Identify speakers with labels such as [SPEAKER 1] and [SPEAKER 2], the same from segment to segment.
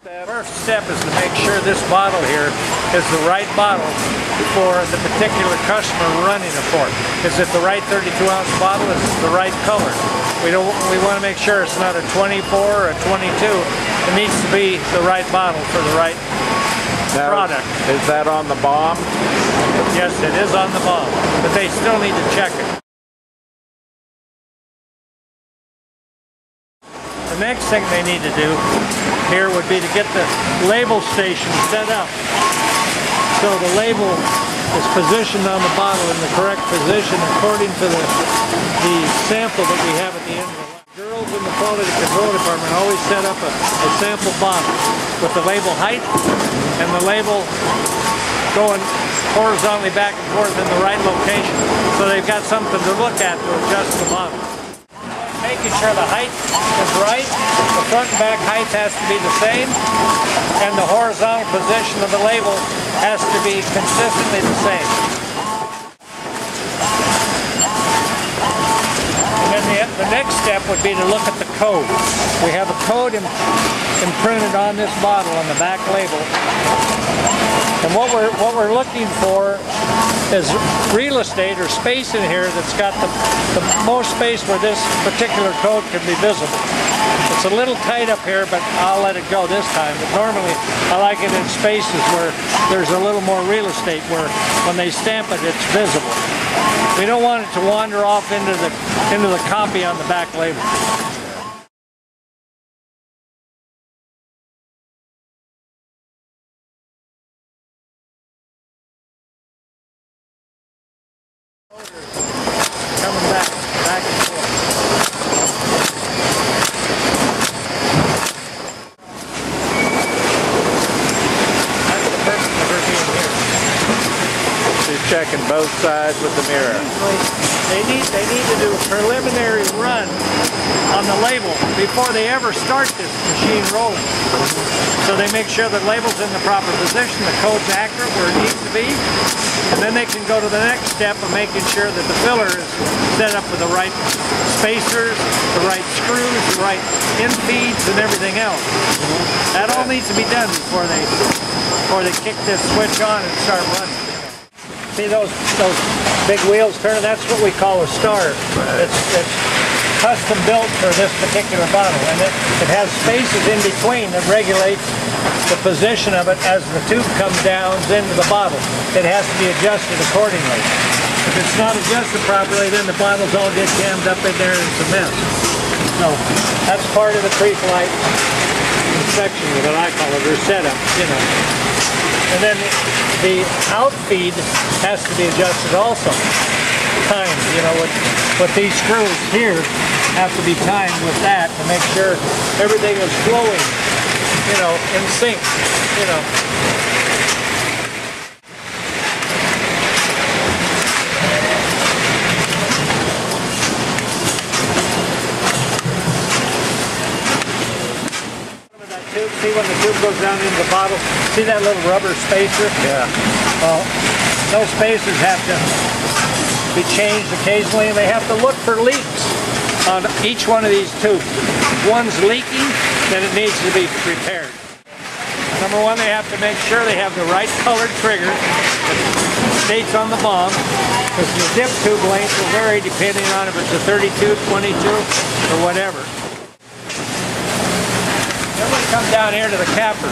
[SPEAKER 1] First step is to make sure this bottle here is the right bottle for the particular customer running it for. Is it the right 32-ounce bottle? Is it the right color? We want to make sure it's not a 24 or a 22. It needs to be the right bottle for the right product.
[SPEAKER 2] Is that on the bomb?
[SPEAKER 1] Yes, it is on the bomb, but they still need to check it. The next thing they need to do here would be to get the label station set up so the label is positioned on the bottle in the correct position according to the sample that we have at the end of the line. Girls in the quality control department always set up a sample bottle with the label height and the label going horizontally back and forth in the right location, so they've got something to look at to adjust the bottle. Making sure the height is right, the front and back height has to be the same, and the horizontal position of the label has to be consistently the same. And then the next step would be to look at the code. We have a code imprinted on this bottle on the back label. And what we're looking for is real estate or space in here that's got the most space where this particular code can be visible. It's a little tight up here, but I'll let it go this time. But normally I like it in spaces where there's a little more real estate where when they stamp it, it's visible. We don't want it to wander off into the copy on the back label. Coming back and forth. That's the purpose of her being here.
[SPEAKER 2] She's checking both sides with the mirror.
[SPEAKER 1] They need to do a preliminary run on the label before they ever start this machine rolling. So they make sure the label's in the proper position, the code's accurate where it needs to be, and then they can go to the next step of making sure that the filler is set up with the right spacers, the right screws, the right infeeds, and everything else. That all needs to be done before they kick this switch on and start running. See those big wheels turning? That's what we call a starter. It's custom built for this particular bottle, and it has spaces in between that regulates the position of it as the tube comes down into the bottle. It has to be adjusted accordingly. If it's not adjusted properly, then the bottles all get jammed up in there and it's a mess. So that's part of the pre-flight inspection, what I call it, or setup, you know. And then the outfeed has to be adjusted also. Timed, you know, with these screws here have to be timed with that to make sure everything is flowing, you know, in sync, you know. See when the tube goes down into the bottle, see that little rubber spacer?
[SPEAKER 2] Yeah.
[SPEAKER 1] Well, those spacers have to be changed occasionally, and they have to look for leaks on each one of these tubes. If one's leaking, then it needs to be repaired. Number one, they have to make sure they have the right colored trigger that states on the bomb, because the dip tube length will vary depending on if it's a 32, 22, or whatever. Then we come down here to the cappers.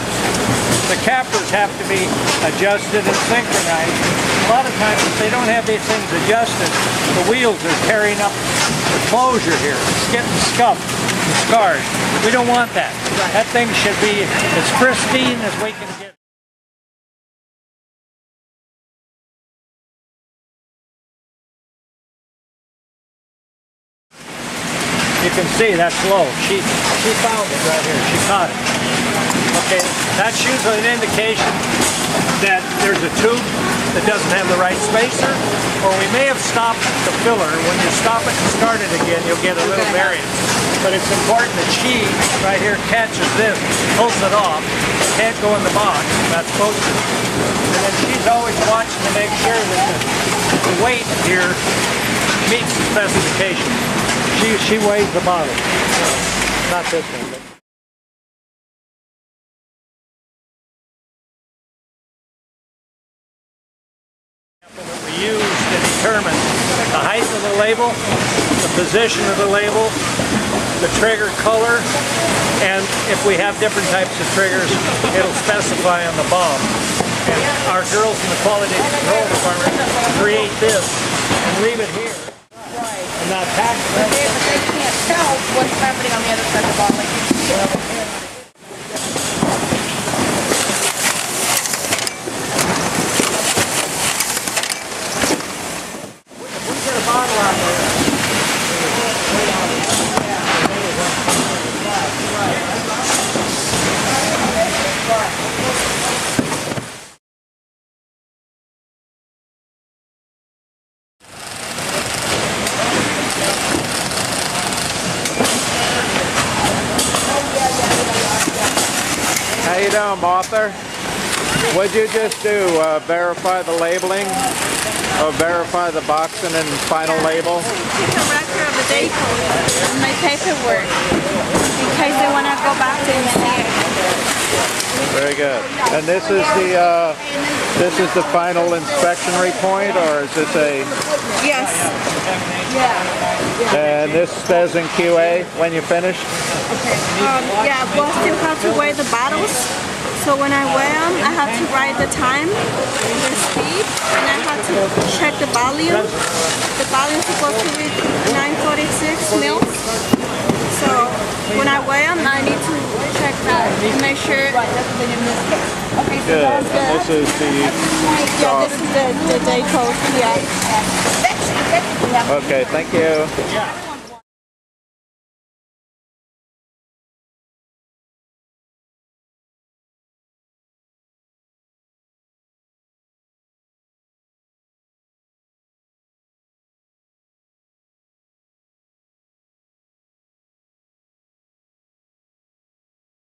[SPEAKER 1] The cappers have to be adjusted and synchronized. A lot of times if they don't have these things adjusted, the wheels are tearing up the closure here. It's getting scuffed and scarred. We don't want that. That thing should be as pristine as we can get. You can see that's low. She found it right here. She caught it. Okay, that's usually an indication that there's a tube that doesn't have the right spacer, or we may have stopped the filler. When you stop it and start it again, you'll get a little variance. But it's important that she, right here, catches this, pulls it off. It can't go in the box. That's supposed to. And then she's always watching to make sure that the weight here meets the specification. She weighs the bottle. Not this one, but position of the label, the trigger color, and if we have different types of triggers, it'll specify on the bomb. And our girls in the quality control department create this and leave it here. And not pack it.
[SPEAKER 3] But they can't tell what's happening on the other side of the bottle.
[SPEAKER 2] How you doing, Martha? What'd you just do? Verify the labeling? Or verify the boxing and final label?
[SPEAKER 3] Take a record of the date code and my paperwork in case they want to go back to see it.
[SPEAKER 2] Very good. And this is the final inspection report, or is this a?
[SPEAKER 3] Yes. Yeah.
[SPEAKER 2] And this says in QA when you finish?
[SPEAKER 3] Yeah, Boston had to weigh the bottles. So when I weigh them, I have to write the time, the speed, and I have to check the volume. The volume is supposed to be 946 mils. So when I weigh them, I need to check that to make sure.
[SPEAKER 2] Good. And this is the.
[SPEAKER 3] Yeah, this is the day code. Yeah.
[SPEAKER 2] Okay. Thank you.
[SPEAKER 1] Yeah.